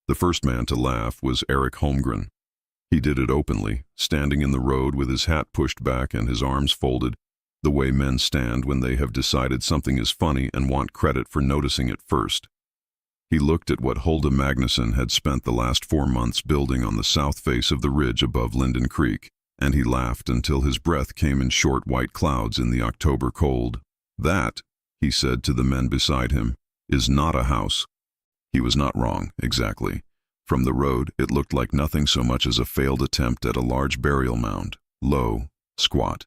The first man to laugh was Eric Holmgren. He did it openly, standing in the road with his hat pushed back and his arms folded, the way men stand when they have decided something is funny and want credit for noticing it first. He looked at what Hulda Magnusson had spent the last 4 months building on the south face of the ridge above Linden Creek, and he laughed until his breath came in short white clouds in the October cold. "That," he said to the men beside him, "is not a house." He was not wrong, exactly. From the road, it looked like nothing so much as a failed attempt at a large burial mound, low, squat.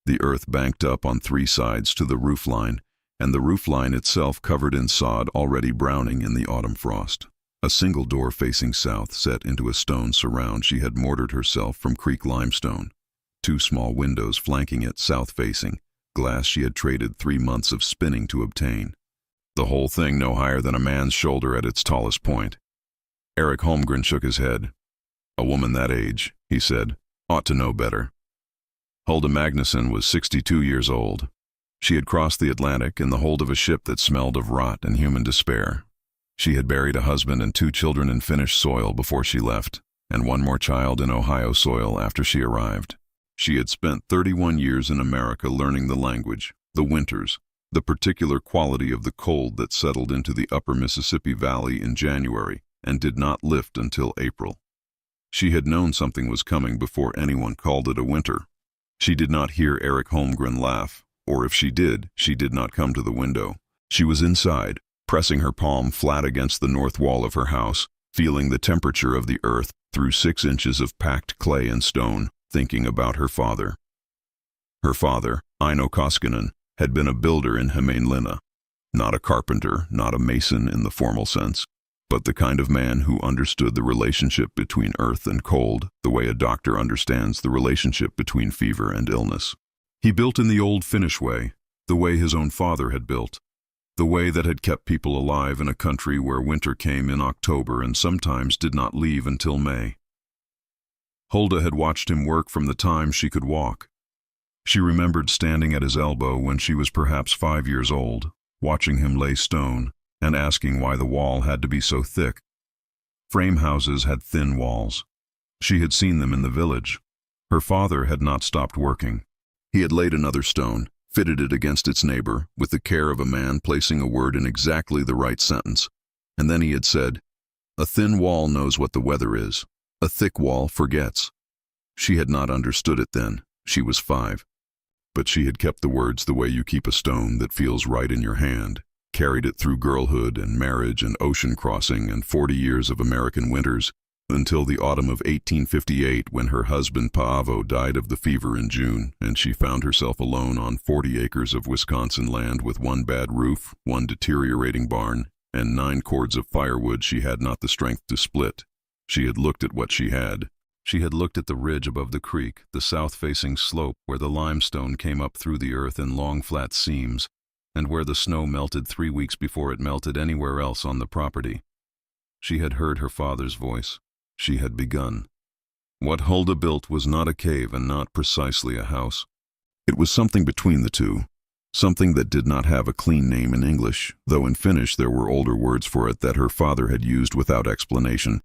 The earth banked up on 3 sides to the roofline, and the roofline itself covered in sod already browning in the autumn frost. A single door facing south set into a stone surround she had mortared herself from creek limestone. 2 small windows flanking it south-facing, glass she had traded 3 months of spinning to obtain. The whole thing no higher than a man's shoulder at its tallest point. Eric Holmgren shook his head. "A woman that age," he said, "ought to know better." Hulda Magnusson was 62 years old. She had crossed the Atlantic in the hold of a ship that smelled of rot and human despair. She had buried a husband and 2 children in Finnish soil before she left, and 1 more child in Ohio soil after she arrived. She had spent 31 years in America learning the language, the winters, the particular quality of the cold that settled into the upper Mississippi Valley in January and did not lift until April. She had known something was coming before anyone called it a winter. She did not hear Eric Holmgren laugh, or if she did not come to the window. She was inside, pressing her palm flat against the north wall of her house, feeling the temperature of the earth through 6 inches of packed clay and stone, thinking about her father. Her father, Aino Koskinen, had been a builder in Hämeenlinna. Not a carpenter, not a mason in the formal sense, but the kind of man who understood the relationship between earth and cold the way a doctor understands the relationship between fever and illness. He built in the old Finnish way, the way his own father had built, the way that had kept people alive in a country where winter came in October and sometimes did not leave until May. Hulda had watched him work from the time she could walk. She remembered standing at his elbow when she was perhaps 5 years old, watching him lay stone, and asking why the wall had to be so thick. Frame houses had thin walls. She had seen them in the village. Her father had not stopped working. He had laid another stone, fitted it against its neighbor, with the care of a man placing a word in exactly the right sentence, and then he had said, "A thin wall knows what the weather is. A thick wall forgets." She had not understood it then. She was 5. But she had kept the words the way you keep a stone that feels right in your hand, carried it through girlhood and marriage and ocean crossing and 40 years of American winters, until the autumn of 1858 when her husband Paavo died of the fever in June, and she found herself alone on 40 acres of Wisconsin land with 1 bad roof, 1 deteriorating barn, and 9 cords of firewood she had not the strength to split. She had looked at what she had. She had looked at the ridge above the creek, the south-facing slope where the limestone came up through the earth in long flat seams, and where the snow melted 3 weeks before it melted anywhere else on the property. She had heard her father's voice. She had begun. What Hulda built was not a cave and not precisely a house. It was something between the two, something that did not have a clean name in English, though in Finnish there were older words for it that her father had used without explanation,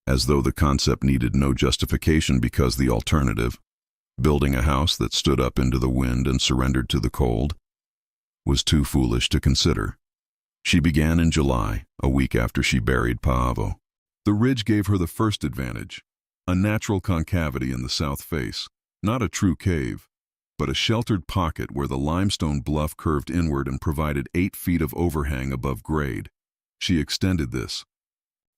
as though the concept needed no justification because the alternative, building a house that stood up into the wind and surrendered to the cold, was too foolish to consider. She began in July, a week after she buried Paavo. The ridge gave her the first advantage, a natural concavity in the south face, not a true cave, but a sheltered pocket where the limestone bluff curved inward and provided 8 feet of overhang above grade. She extended this.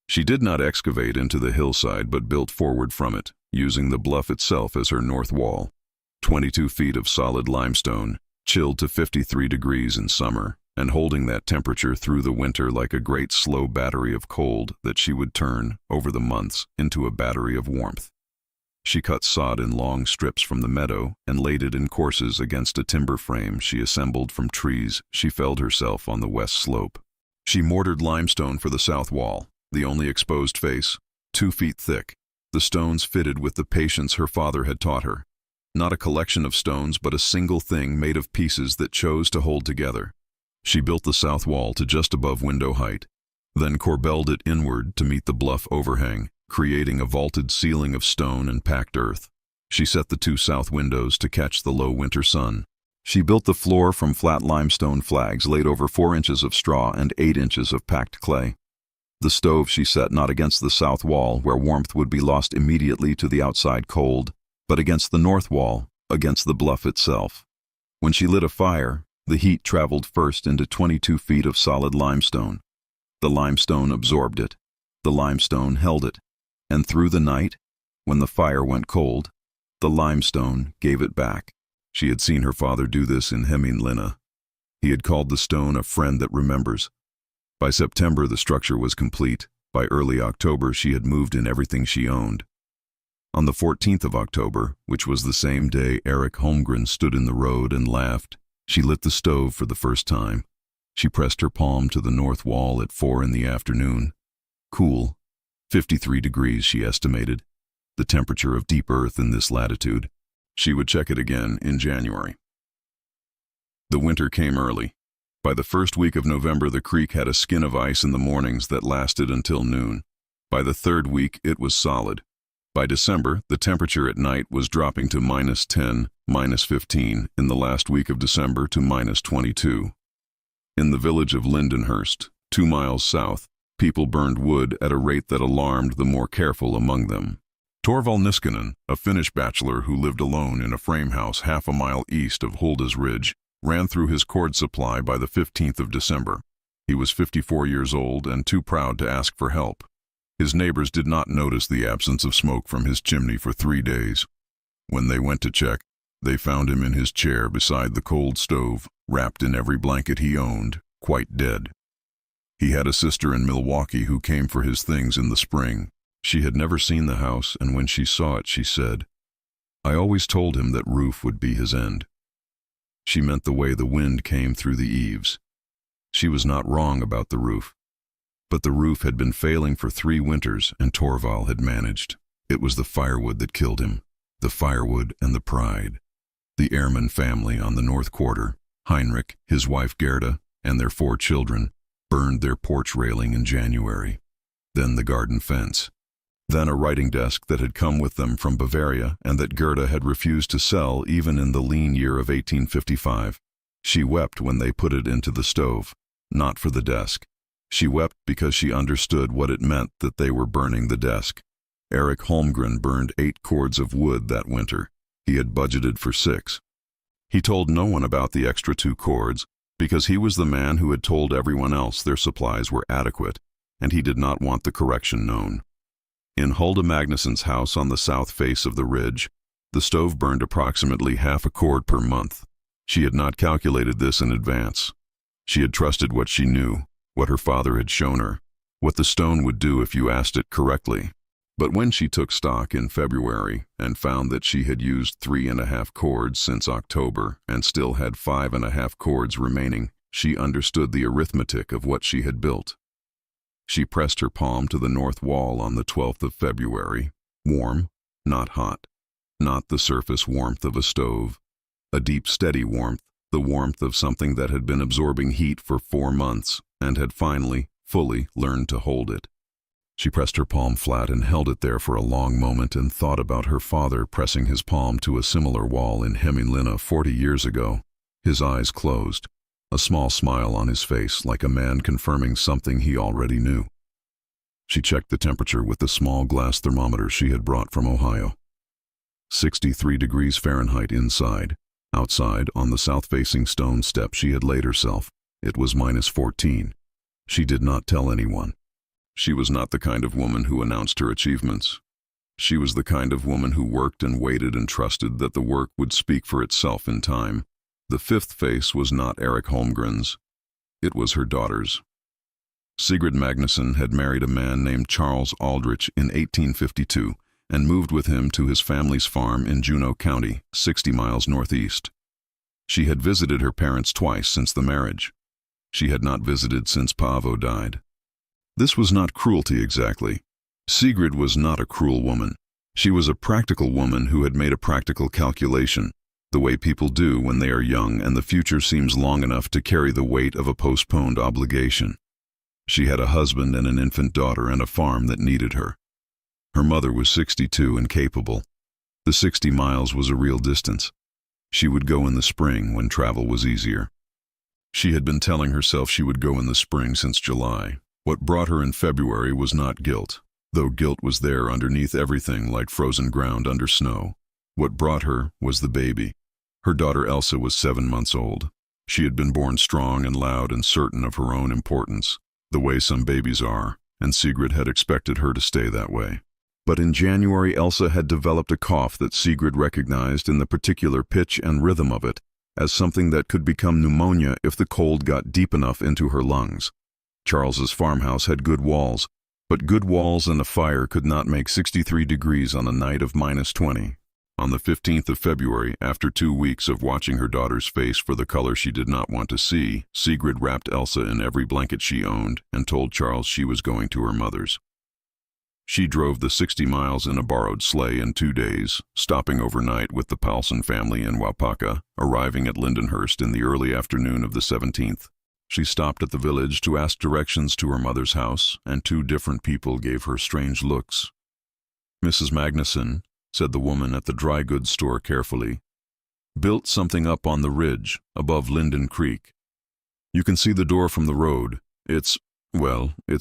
She did not excavate into the hillside but built forward from it, using the bluff itself as her north wall. 22 feet of solid limestone, chilled to 53 degrees in summer, and holding that temperature through the winter like a great slow battery of cold that she would turn, over the months, into a battery of warmth. She cut sod in long strips from the meadow and laid it in courses against a timber frame she assembled from trees she felled herself on the west slope. She mortared limestone for the south wall, the only exposed face, 2 feet thick, the stones fitted with the patience her father had taught her. Not a collection of stones, but a single thing made of pieces that chose to hold together. She built the south wall to just above window height. then corbelled it inward to meet the bluff overhang, creating a vaulted ceiling of stone and packed earth. She set the 2 south windows to catch the low winter sun. She built the floor from flat limestone flags laid over 4 inches of straw and 8 inches of packed clay. The stove she set not against the south wall, where warmth would be lost immediately to the outside cold, but against the north wall, against the bluff itself. When she lit a fire, the heat traveled first into 22 feet of solid limestone. The limestone absorbed it. The limestone held it. And through the night, when the fire went cold, the limestone gave it back. She had seen her father do this in Hämeenlinna. He had called the stone a friend that remembers. By September, the structure was complete. By early October, she had moved in everything she owned. On the 14th of October, which was the same day Eric Holmgren stood in the road and laughed, she lit the stove for the first time. She pressed her palm to the north wall at 4 in the afternoon. Cool. 53 degrees, she estimated. The temperature of deep earth in this latitude. She would check it again in January. The winter came early. By the first week of November, the creek had a skin of ice in the mornings that lasted until noon. By the third week, it was solid. By December, the temperature at night was dropping to -10, -15, in the last week of December to -22. In the village of Lindenhurst, 2 miles south, people burned wood at a rate that alarmed the more careful among them. Torvald Niskanen, a Finnish bachelor who lived alone in a frame house half a mile east of Hulda's Ridge, ran through his cord supply by the 15th of December. He was 54 years old and too proud to ask for help. His neighbors did not notice the absence of smoke from his chimney for 3 days. When they went to check, they found him in his chair beside the cold stove, wrapped in every blanket he owned, quite dead. He had a sister in Milwaukee who came for his things in the spring. She had never seen the house, and when she saw it, she said, "I always told him that roof would be his end." She meant the way the wind came through the eaves. She was not wrong about the roof. But the roof had been failing for 3 winters, and Torvald had managed. It was the firewood that killed him, the firewood and the pride. The Ehrman family on the North Quarter, Heinrich, his wife Gerda, and their 4 children, burned their porch railing in January. Then the garden fence. Then a writing desk that had come with them from Bavaria and that Gerda had refused to sell even in the lean year of 1855. She wept when they put it into the stove, not for the desk. She wept because she understood what it meant that they were burning the desk. Eric Holmgren burned 8 cords of wood that winter. He had budgeted for 6. He told no one about the extra 2 cords because he was the man who had told everyone else their supplies were adequate, and he did not want the correction known. In Hulda Magnuson's house on the south face of the ridge, the stove burned approximately half a cord per month. She had not calculated this in advance. She had trusted what she knew, what her father had shown her, what the stone would do if you asked it correctly. But when she took stock in February and found that she had used 3.5 cords since October and still had 5.5 cords remaining, she understood the arithmetic of what she had built. She pressed her palm to the north wall on the 12th of February, warm, not hot, not the surface warmth of a stove, a deep, steady warmth, the warmth of something that had been absorbing heat for 4 months and had finally, fully learned to hold it. She pressed her palm flat and held it there for a long moment and thought about her father pressing his palm to a similar wall in Hämeenlinna 40 years ago. His eyes closed, a small smile on his face like a man confirming something he already knew. She checked the temperature with the small glass thermometer she had brought from Ohio. 63 degrees Fahrenheit inside. Outside, on the south-facing stone step she had laid herself, it was -14. She did not tell anyone. She was not the kind of woman who announced her achievements. She was the kind of woman who worked and waited and trusted that the work would speak for itself in time. The 5th face was not Eric Holmgren's. It was her daughter's. Sigrid Magnusson had married a man named Charles Aldrich in 1852 and moved with him to his family's farm in Juneau County, 60 miles northeast. She had visited her parents twice since the marriage. She had not visited since Paavo died. This was not cruelty exactly. Sigrid was not a cruel woman. She was a practical woman who had made a practical calculation, the way people do when they are young and the future seems long enough to carry the weight of a postponed obligation. She had a husband and an infant daughter and a farm that needed her. Her mother was 62 and capable. The 60 miles was a real distance. She would go in the spring when travel was easier. She had been telling herself she would go in the spring since July. What brought her in February was not guilt, though guilt was there underneath everything like frozen ground under snow. What brought her was the baby. Her daughter Elsa was 7 months old. She had been born strong and loud and certain of her own importance, the way some babies are, and Sigrid had expected her to stay that way. But in January, Elsa had developed a cough that Sigrid recognized in the particular pitch and rhythm of it as something that could become pneumonia if the cold got deep enough into her lungs. Charles's farmhouse had good walls, but good walls and a fire could not make 63 degrees on a night of -20. On the 15th of February, after 2 weeks of watching her daughter's face for the color she did not want to see, Sigrid wrapped Elsa in every blanket she owned and told Charles she was going to her mother's. She drove the 60 miles in a borrowed sleigh in 2 days, stopping overnight with the Paulson family in Waupaca, arriving at Lindenhurst in the early afternoon of the 17th. She stopped at the village to ask directions to her mother's house, and 2 different people gave her strange looks. "Mrs. Magnuson," said the woman at the dry goods store carefully, "built something up on the ridge above Linden Creek. You can see the door from the road. It's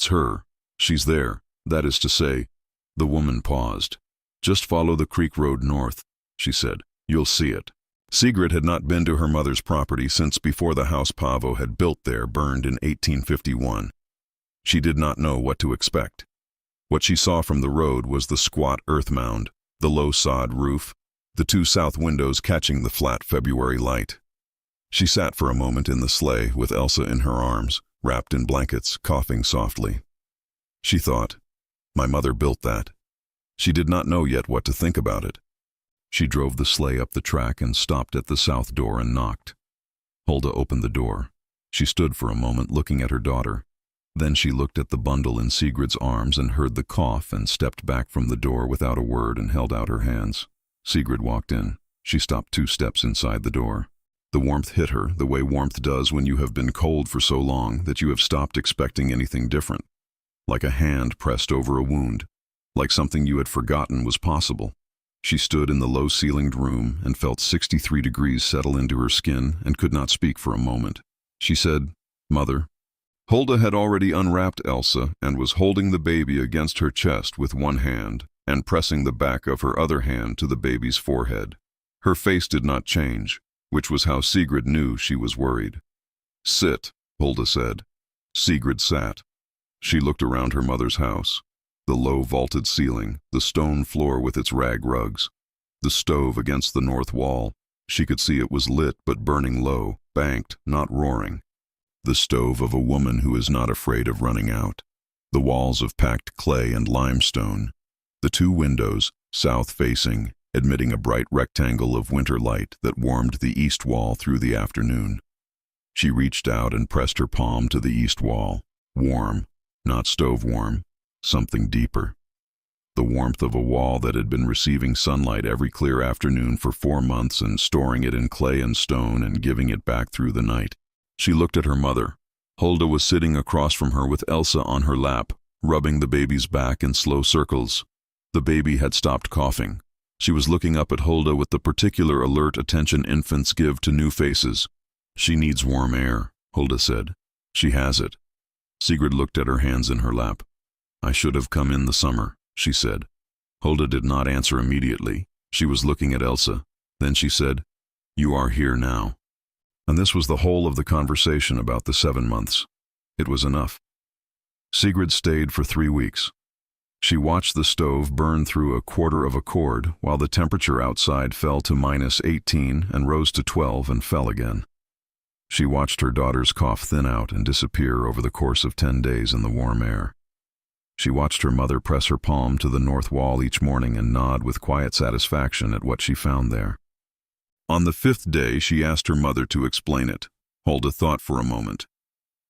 her. She's there. That is to say," the woman paused. "Just follow the creek road north," she said. "You'll see it." Sigrid had not been to her mother's property since before the house Paavo had built there burned in 1851. She did not know what to expect. What she saw from the road was the squat earth mound, the low sod roof, the 2 south windows catching the flat February light. She sat for a moment in the sleigh with Elsa in her arms, wrapped in blankets, coughing softly. She thought, "My mother built that." She did not know yet what to think about it. She drove the sleigh up the track and stopped at the south door and knocked. Hulda opened the door. She stood for a moment looking at her daughter. Then she looked at the bundle in Sigrid's arms and heard the cough and stepped back from the door without a word and held out her hands. Sigrid walked in. She stopped 2 steps inside the door. The warmth hit her the way warmth does when you have been cold for so long that you have stopped expecting anything different. Like a hand pressed over a wound. Like something you had forgotten was possible. She stood in the low-ceilinged room and felt 63 degrees settle into her skin and could not speak for a moment. She said, "Mother." Hulda had already unwrapped Elsa and was holding the baby against her chest with one hand and pressing the back of her other hand to the baby's forehead. Her face did not change, which was how Sigrid knew she was worried. "Sit," Hulda said. Sigrid sat. She looked around her mother's house. The low vaulted ceiling, the stone floor with its rag rugs, the stove against the north wall. She could see it was lit but burning low, banked, not roaring. The stove of a woman who is not afraid of running out. The walls of packed clay and limestone. The 2 windows, south-facing, admitting a bright rectangle of winter light that warmed the east wall through the afternoon. She reached out and pressed her palm to the east wall. Warm, not stove warm, something deeper. The warmth of a wall that had been receiving sunlight every clear afternoon for 4 months and storing it in clay and stone and giving it back through the night. She looked at her mother. Hulda was sitting across from her with Elsa on her lap, rubbing the baby's back in slow circles. The baby had stopped coughing. She was looking up at Hulda with the particular alert attention infants give to new faces. "She needs warm air," Hulda said. "She has it." Sigrid looked at her hands in her lap. "I should have come in the summer," she said. Hulda did not answer immediately. She was looking at Elsa. Then she said, "You are here now." And this was the whole of the conversation about the 7 months. It was enough. Sigrid stayed for 3 weeks. She watched the stove burn through a quarter of a cord while the temperature outside fell to -18 and rose to 12 and fell again. She watched her daughter's cough thin out and disappear over the course of 10 days in the warm air. She watched her mother press her palm to the north wall each morning and nod with quiet satisfaction at what she found there. On the 5th day, she asked her mother to explain it. Hulda thought for a moment.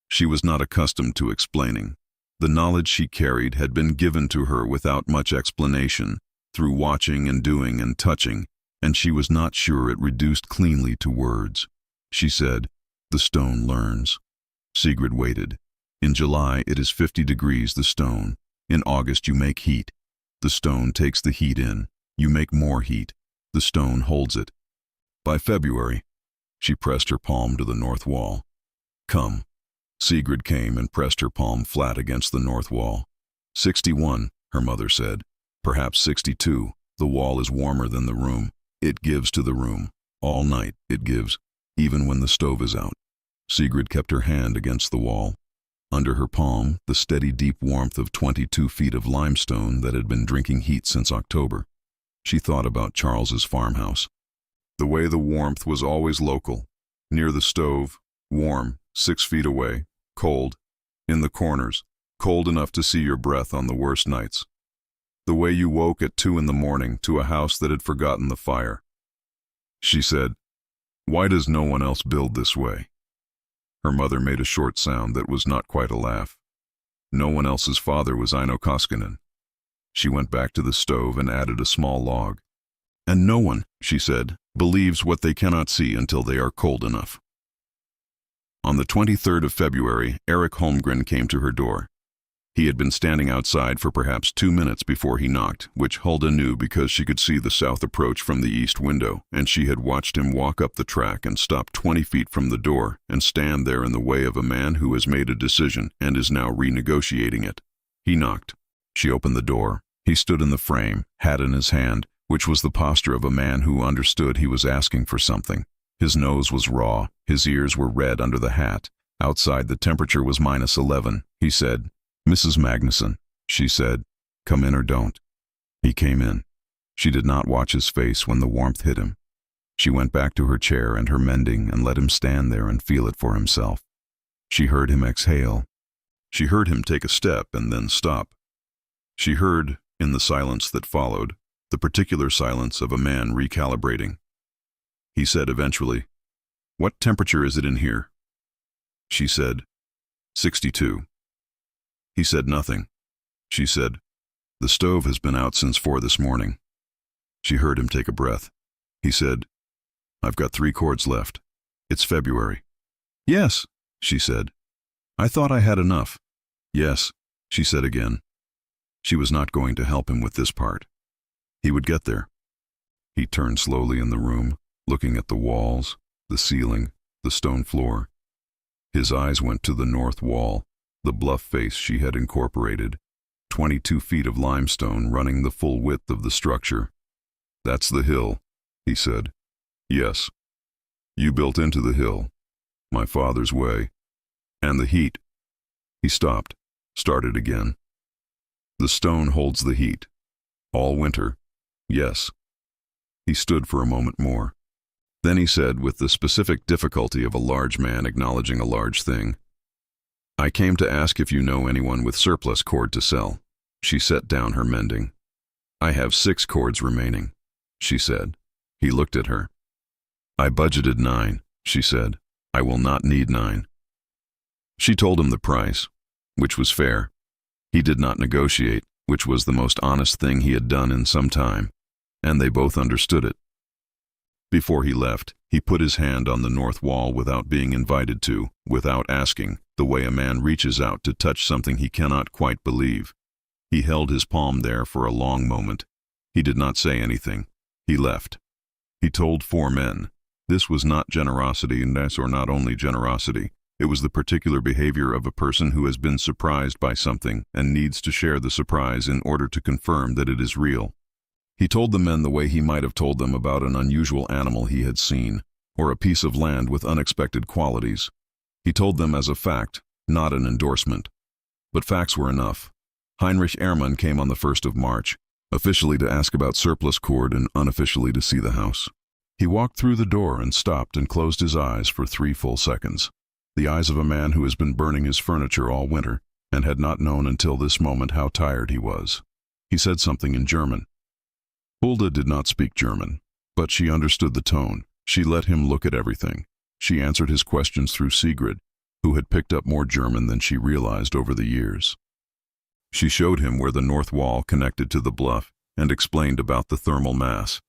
She was not accustomed to explaining. The knowledge she carried had been given to her without much explanation, through watching and doing and touching, and she was not sure it reduced cleanly to words. She said, "The stone learns." Sigrid waited. In July, it is 50 degrees the stone. In August, you make heat. The stone takes the heat in. You make more heat. The stone holds it. By February, she pressed her palm to the north wall. Come. Sigrid came and pressed her palm flat against the north wall. 61, her mother said. Perhaps 62. The wall is warmer than the room. It gives to the room. All night it gives, even when the stove is out. Sigrid kept her hand against the wall. Under her palm, the steady deep warmth of 22 feet of limestone that had been drinking heat since October. She thought about Charles's farmhouse. The way the warmth was always local. Near the stove, warm, 6 feet away, cold. In the corners, cold enough to see your breath on the worst nights. The way you woke at 2 in the morning to a house that had forgotten the fire. She said, "Why does no one else build this way?" Her mother made a short sound that was not quite a laugh. No one else's father was Aino Koskinen. She went back to the stove and added a small log. "And no one," she said, "believes what they cannot see until they are cold enough." On the 23rd of February, Eric Holmgren came to her door. He had been standing outside for perhaps 2 minutes before he knocked, which Hulda knew because she could see the south approach from the east window, and she had watched him walk up the track and stop 20 feet from the door and stand there in the way of a man who has made a decision and is now renegotiating it. He knocked. She opened the door. He stood in the frame, hat in his hand, which was the posture of a man who understood he was asking for something. His nose was raw, his ears were red under the hat. Outside the temperature was -11. He said, "Mrs. Magnusson," she said, "come in or don't." He came in. She did not watch his face when the warmth hit him. She went back to her chair and her mending and let him stand there and feel it for himself. She heard him exhale. She heard him take a step and then stop. She heard, in the silence that followed, the particular silence of a man recalibrating. He said eventually, "What temperature is it in here?" She said, 62. He said nothing. She said, "The stove has been out since 4 this morning." She heard him take a breath. He said, "I've got 3 cords left. It's February." "Yes," she said. "I thought I had enough." "Yes," she said again. She was not going to help him with this part. He would get there. He turned slowly in the room, looking at the walls, the ceiling, the stone floor. His eyes went to the north wall, the bluff face she had incorporated, 22 feet of limestone running the full width of the structure. "That's the hill," he said. "Yes. You built into the hill, my father's way. And the heat." He stopped, started again. "The stone holds the heat. All winter. Yes." He stood for a moment more. Then he said, with the specific difficulty of a large man acknowledging a large thing, "I came to ask if you know anyone with surplus cord to sell." She set down her mending. "I have 6 cords remaining," she said. He looked at her. "I budgeted 9, she said. "I will not need 9. She told him the price, which was fair. He did not negotiate, which was the most honest thing he had done in some time, and they both understood it. Before he left, he put his hand on the north wall without being invited to, without asking, the way a man reaches out to touch something he cannot quite believe. He held his palm there for a long moment. He did not say anything. He left. He told 4 men. This was not generosity, or not only generosity. It was the particular behavior of a person who has been surprised by something and needs to share the surprise in order to confirm that it is real. He told the men the way he might have told them about an unusual animal he had seen, or a piece of land with unexpected qualities. He told them as a fact, not an endorsement. But facts were enough. Heinrich Ehrmann came on the 1st of March, officially to ask about surplus cord and unofficially to see the house. He walked through the door and stopped and closed his eyes for 3 full seconds. The eyes of a man who has been burning his furniture all winter and had not known until this moment how tired he was. He said something in German. Hulda did not speak German, but she understood the tone. She let him look at everything. She answered his questions through Sigrid, who had picked up more German than she realized over the years. She showed him where the north wall connected to the bluff and explained about the thermal mass.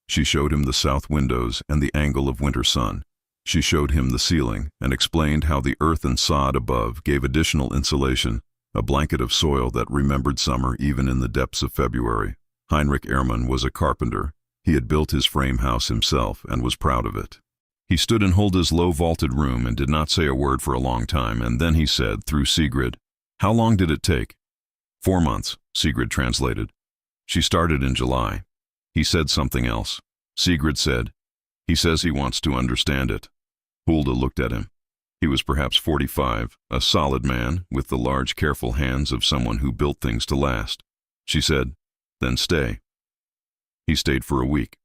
She showed him the south windows and the angle of winter sun. She showed him the ceiling and explained how the earth and sod above gave additional insulation, a blanket of soil that remembered summer even in the depths of February. Heinrich Ehrmann was a carpenter. He had built his frame house himself and was proud of it. He stood in Hulda's low vaulted room and did not say a word for a long time, and then he said, through Sigrid, "How long did it take?" 4 months, Sigrid translated. She started in July. He said something else. Sigrid said, "He says he wants to understand it." Hulda looked at him. He was perhaps 45, a solid man, with the large, careful hands of someone who built things to last. She said, "Then stay." He stayed for a week.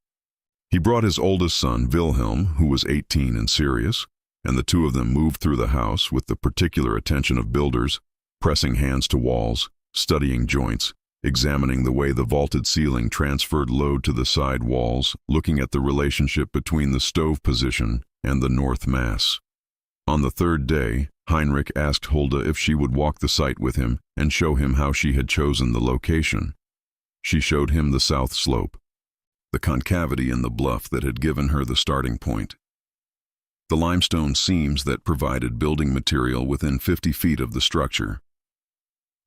He brought his oldest son, Wilhelm, who was 18 and serious, and the two of them moved through the house with the particular attention of builders, pressing hands to walls, studying joints, examining the way the vaulted ceiling transferred load to the side walls, looking at the relationship between the stove position and the north mass. On the third day, Heinrich asked Hulda if she would walk the site with him and show him how she had chosen the location. She showed him the south slope, the concavity in the bluff that had given her the starting point, the limestone seams that provided building material within 50 feet of the structure,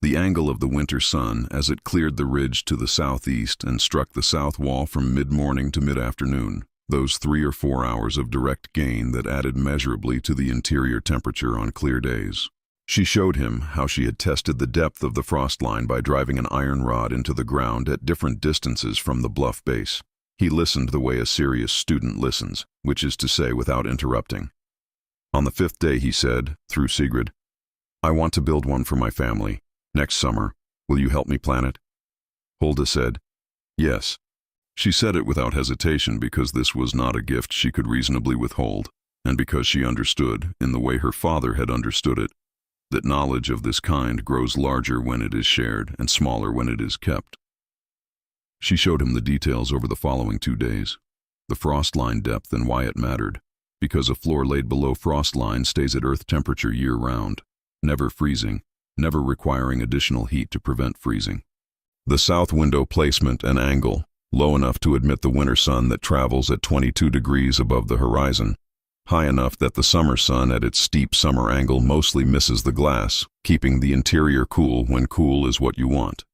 the angle of the winter sun as it cleared the ridge to the southeast and struck the south wall from mid-morning to mid-afternoon, those 3 or 4 hours of direct gain that added measurably to the interior temperature on clear days. She showed him how she had tested the depth of the frost line by driving an iron rod into the ground at different distances from the bluff base. He listened the way a serious student listens, which is to say without interrupting. On the 5th day he said, through Sigrid, "I want to build one for my family. Next summer, will you help me plan it?" Hulda said, "Yes." She said it without hesitation because this was not a gift she could reasonably withhold, and because she understood, in the way her father had understood it, that knowledge of this kind grows larger when it is shared and smaller when it is kept. She showed him the details over the following 2 days, the frost line depth and why it mattered, because a floor laid below frost line stays at earth temperature year-round, never freezing, never requiring additional heat to prevent freezing. The south window placement and angle, low enough to admit the winter sun that travels at 22 degrees above the horizon, high enough that the summer sun at its steep summer angle mostly misses the glass, keeping the interior cool when cool is what you want.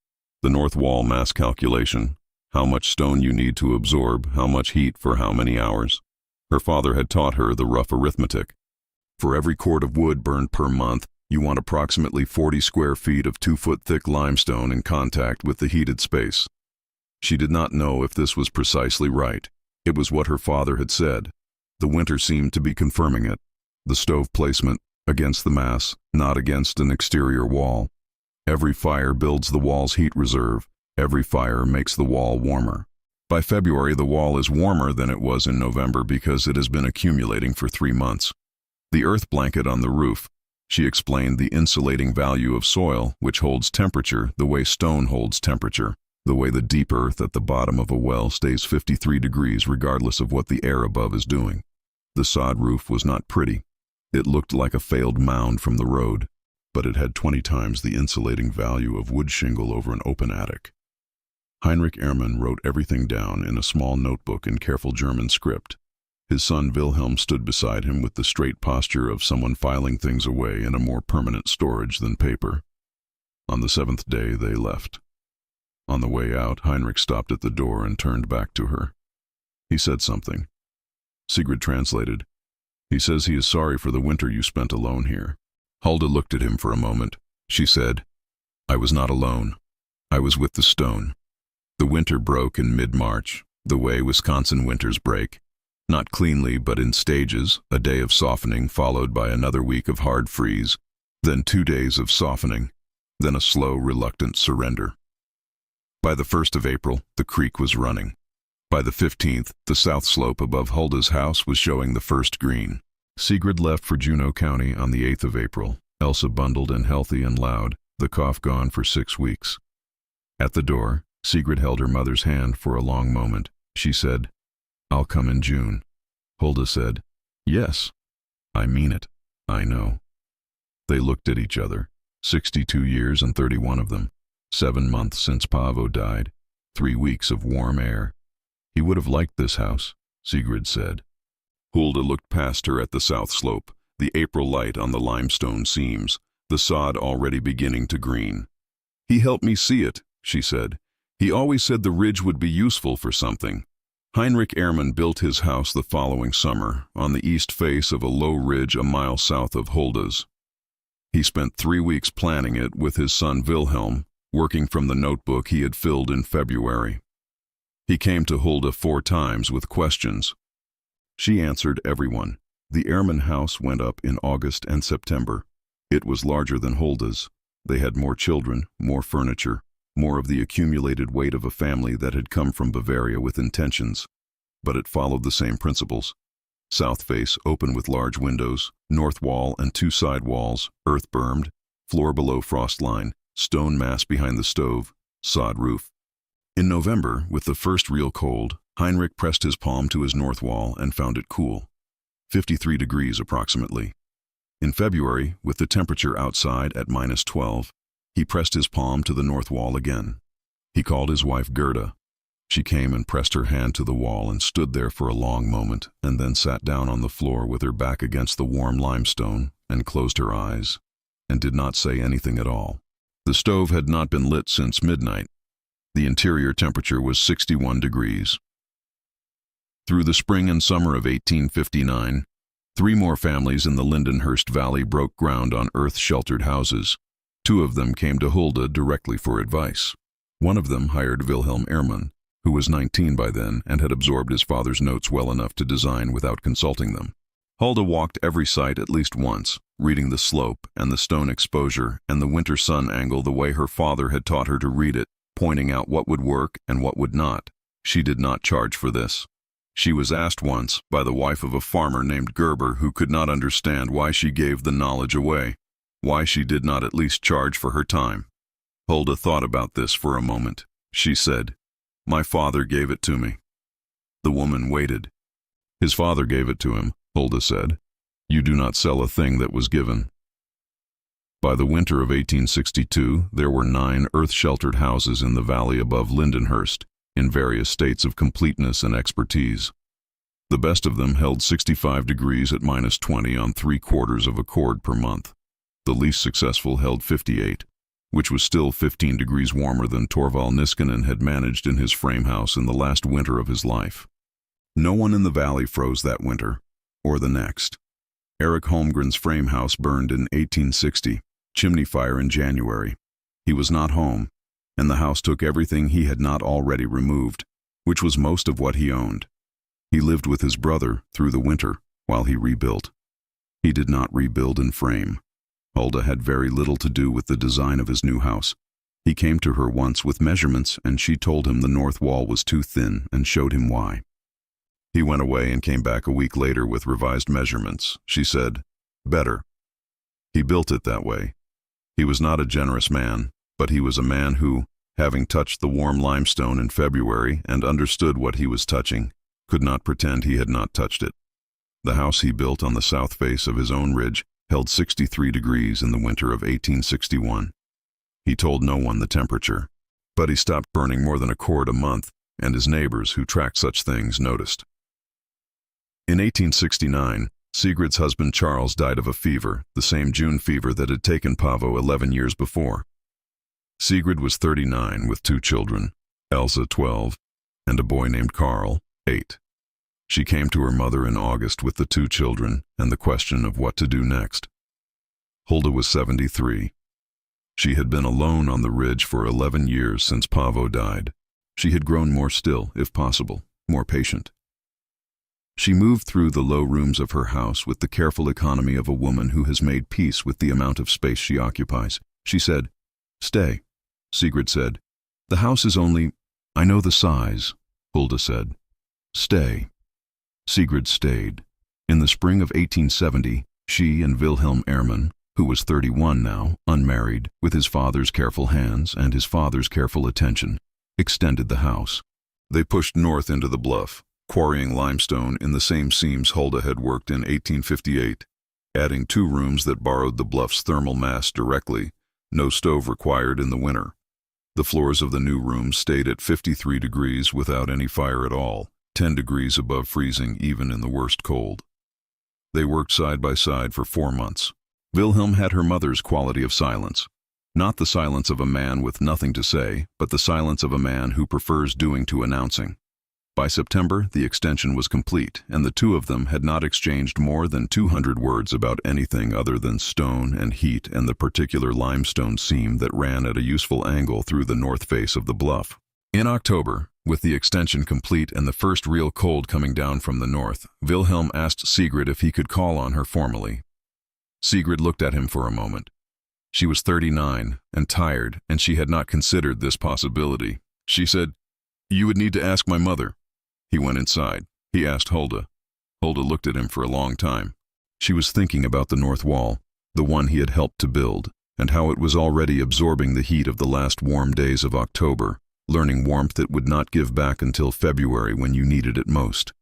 The north wall mass calculation, how much stone you need to absorb, how much heat for how many hours. Her father had taught her the rough arithmetic. For every cord of wood burned per month, you want approximately 40 square feet of 2-foot-thick limestone in contact with the heated space. She did not know if this was precisely right. It was what her father had said. The winter seemed to be confirming it. The stove placement, against the mass, not against an exterior wall. Every fire builds the wall's heat reserve. Every fire makes the wall warmer. By February, the wall is warmer than it was in November because it has been accumulating for 3 months. The earth blanket on the roof. She explained the insulating value of soil, which holds temperature the way stone holds temperature, the way the deep earth at the bottom of a well stays 53 degrees regardless of what the air above is doing. The sod roof was not pretty. It looked like a failed mound from the road, but it had 20 times the insulating value of wood shingle over an open attic. Heinrich Ehrmann wrote everything down in a small notebook in careful German script. His son Wilhelm stood beside him with the straight posture of someone filing things away in a more permanent storage than paper. On the 7th day they left. On the way out, Heinrich stopped at the door and turned back to her. He said something. Sigrid translated. "He says he is sorry for the winter you spent alone here." Hulda looked at him for a moment. She said, "I was not alone. I was with the stone." The winter broke in mid-March, the way Wisconsin winters break. Not cleanly, but in stages, a day of softening followed by another week of hard freeze, then 2 days of softening, then a slow, reluctant surrender. By the 1st of April, the creek was running. By the 15th, the south slope above Hulda's house was showing the first green. Sigrid left for Juneau County on the 8th of April, Elsa bundled and healthy and loud, the cough gone for 6 weeks. At the door, Sigrid held her mother's hand for a long moment. She said, "I'll come in June." Hulda said, "Yes, I mean it, I know." They looked at each other, 62 years and 31 of them, 7 months since Paavo died, 3 weeks of warm air. He would have liked this house, Sigrid said. Hulda looked past her at the south slope, the April light on the limestone seams, the sod already beginning to green. "He helped me see it," she said. "He always said the ridge would be useful for something." Heinrich Ehrman built his house the following summer, on the east face of a low ridge a mile south of Hulda's. He spent 3 weeks planning it with his son Wilhelm, working from the notebook he had filled in February. He came to Hulda 4 times with questions. She answered everyone. The Ehrman house went up in August and September. It was larger than Hulda's. They had more children, more furniture, more of the accumulated weight of a family that had come from Bavaria with intentions. But it followed the same principles. South face open with large windows, north wall and 2 side walls, earth bermed, floor below frost line, stone mass behind the stove, sod roof. In November, with the first real cold, Heinrich pressed his palm to his north wall and found it cool, 53 degrees approximately. In February, with the temperature outside at -12, he pressed his palm to the north wall again. He called his wife Gerda. She came and pressed her hand to the wall and stood there for a long moment, and then sat down on the floor with her back against the warm limestone and closed her eyes, and did not say anything at all. The stove had not been lit since midnight. The interior temperature was 61 degrees. Through the spring and summer of 1859, 3 more families in the Lindenhurst Valley broke ground on earth-sheltered houses. 2 of them came to Hulda directly for advice. One of them hired Wilhelm Ehrman, who was 19 by then and had absorbed his father's notes well enough to design without consulting them. Hulda walked every site at least once, reading the slope and the stone exposure and the winter sun angle the way her father had taught her to read it, pointing out what would work and what would not. She did not charge for this. She was asked once by the wife of a farmer named Gerber who could not understand why she gave the knowledge away, why she did not at least charge for her time. Hulda thought about this for a moment. She said, "My father gave it to me." The woman waited. "His father gave it to him," Hulda said. "You do not sell a thing that was given." By the winter of 1862, there were 9 earth-sheltered houses in the valley above Lindenhurst, in various states of completeness and expertise. The best of them held 65 degrees at -20 on 3/4 of a cord per month. The least successful held 58, which was still 15 degrees warmer than Torvald Niskanen had managed in his frame house in the last winter of his life. No one in the valley froze that winter, or the next. Eric Holmgren's frame house burned in 1860, chimney fire in January. He was not home, and the house took everything he had not already removed, which was most of what he owned. He lived with his brother through the winter while he rebuilt. He did not rebuild in frame. Hulda had very little to do with the design of his new house. He came to her once with measurements, and she told him the north wall was too thin and showed him why. He went away and came back a week later with revised measurements. She said, "Better." He built it that way. He was not a generous man, but he was a man who, having touched the warm limestone in February and understood what he was touching, could not pretend he had not touched it. The house he built on the south face of his own ridge held 63 degrees in the winter of 1861. He told no one the temperature, but he stopped burning more than a cord a month, and his neighbors who tracked such things noticed. In 1869, Sigrid's husband Charles died of a fever, the same June fever that had taken Paavo 11 years before. Sigrid was 39 with 2 children, Elsa 12, and a boy named Carl 8. She came to her mother in August with the 2 children and the question of what to do next. Hulda was 73. She had been alone on the ridge for 11 years since Paavo died. She had grown more still, if possible, more patient. She moved through the low rooms of her house with the careful economy of a woman who has made peace with the amount of space she occupies. She said, "Stay." Sigrid said, "The house is only—" "I know the size," Hulda said. "Stay." Sigrid stayed. In the spring of 1870, she and Wilhelm Ehrman, who was 31 now, unmarried, with his father's careful hands and his father's careful attention, extended the house. They pushed north into the bluff, quarrying limestone in the same seams Hulda had worked in 1858, adding 2 rooms that borrowed the bluff's thermal mass directly, no stove required in the winter. The floors of the new rooms stayed at 53 degrees without any fire at all, 10 degrees above freezing even in the worst cold. They worked side by side for 4 months. Wilhelm had her mother's quality of silence. Not the silence of a man with nothing to say, but the silence of a man who prefers doing to announcing. By September, the extension was complete, and the two of them had not exchanged more than 200 words about anything other than stone and heat and the particular limestone seam that ran at a useful angle through the north face of the bluff. In October, with the extension complete and the first real cold coming down from the north, Wilhelm asked Sigrid if he could call on her formally. Sigrid looked at him for a moment. She was 39 and tired, and she had not considered this possibility. She said, "You would need to ask my mother." He went inside. He asked Hulda. Hulda looked at him for a long time. She was thinking about the north wall, the one he had helped to build, and how it was already absorbing the heat of the last warm days of October, learning warmth that would not give back until February when you needed it most.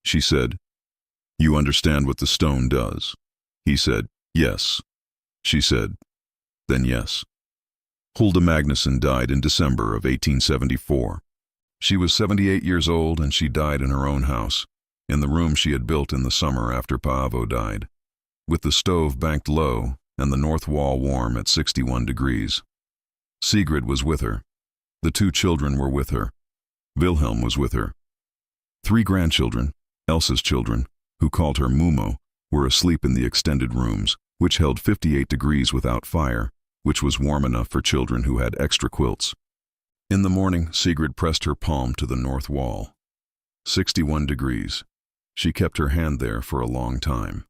She said, "You understand what the stone does?" He said, "Yes." She said, "Then yes." Hulda Magnusson died in December of 1874. She was 78 years old, and she died in her own house, in the room she had built in the summer after Paavo died, with the stove banked low and the north wall warm at 61 degrees. Sigrid was with her. The 2 children were with her. Wilhelm was with her. 3 grandchildren, Elsa's children, who called her Mumo, were asleep in the extended rooms, which held 58 degrees without fire, which was warm enough for children who had extra quilts. In the morning, Sigrid pressed her palm to the north wall. 61 degrees. She kept her hand there for a long time.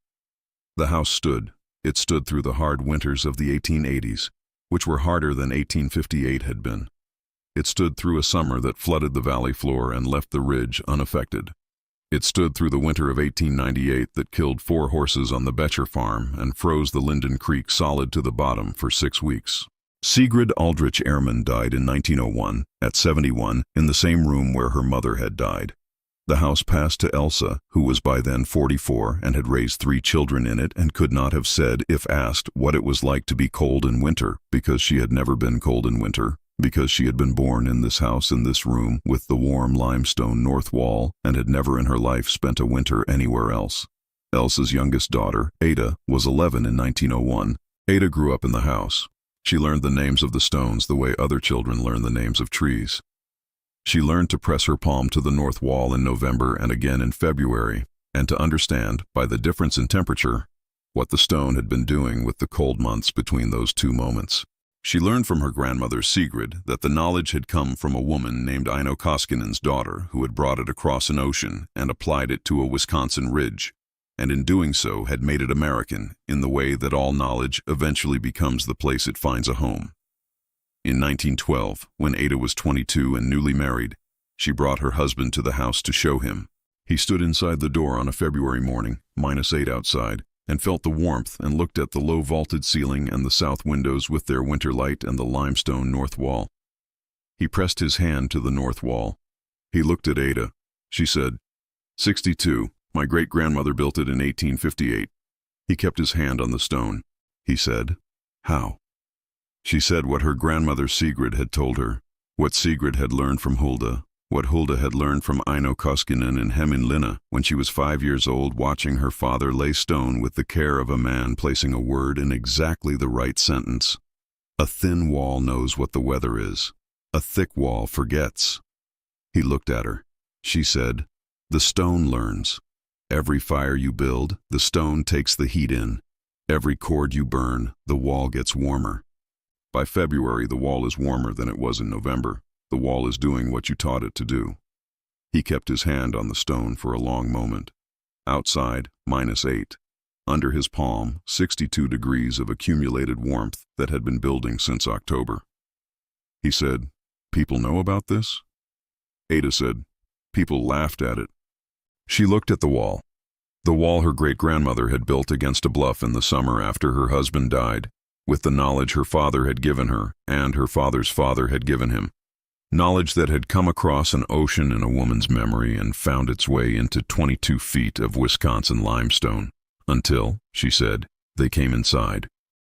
The house stood. It stood through the hard winters of the 1880s, which were harder than 1858 had been. It stood through a summer that flooded the valley floor and left the ridge unaffected. It stood through the winter of 1898 that killed 4 horses on the Becher farm and froze the Linden Creek solid to the bottom for 6 weeks. Sigrid Aldrich Ehrman died in 1901, at 71, in the same room where her mother had died. The house passed to Elsa, who was by then 44 and had raised 3 children in it and could not have said, if asked, what it was like to be cold in winter, because she had never been cold in winter, because she had been born in this house in this room with the warm limestone north wall and had never in her life spent a winter anywhere else. Elsa's youngest daughter, Ada, was 11 in 1901. Ada grew up in the house. She learned the names of the stones the way other children learn the names of trees. She learned to press her palm to the north wall in November and again in February, and to understand, by the difference in temperature, what the stone had been doing with the cold months between those 2 moments. She learned from her grandmother Sigrid that the knowledge had come from a woman named Aino Koskinen's daughter who had brought it across an ocean and applied it to a Wisconsin ridge, and in doing so had made it American in the way that all knowledge eventually becomes the place it finds a home. In 1912, when Ada was 22 and newly married, she brought her husband to the house to show him. He stood inside the door on a February morning, -8 outside, and felt the warmth and looked at the low vaulted ceiling and the south windows with their winter light and the limestone north wall. He pressed his hand to the north wall. He looked at Ada. She said, 62. My great-grandmother built it in 1858. He kept his hand on the stone. He said, "How?" She said what her grandmother Sigrid had told her, what Sigrid had learned from Hulda, what Hulda had learned from Aino Koskinen in Hämeenlinna when she was 5 years old, watching her father lay stone with the care of a man placing a word in exactly the right sentence. A thin wall knows what the weather is. A thick wall forgets. He looked at her. She said, "The stone learns. Every fire you build, the stone takes the heat in. Every cord you burn, the wall gets warmer. By February, the wall is warmer than it was in November. The wall is doing what you taught it to do." He kept his hand on the stone for a long moment. Outside, -8. Under his palm, 62 degrees of accumulated warmth that had been building since October. He said, "People know about this?" Ada said, "People laughed at it." She looked at the wall her great-grandmother had built against a bluff in the summer after her husband died, with the knowledge her father had given her and her father's father had given him. Knowledge that had come across an ocean in a woman's memory and found its way into 22 feet of Wisconsin limestone, until, she said, they came inside.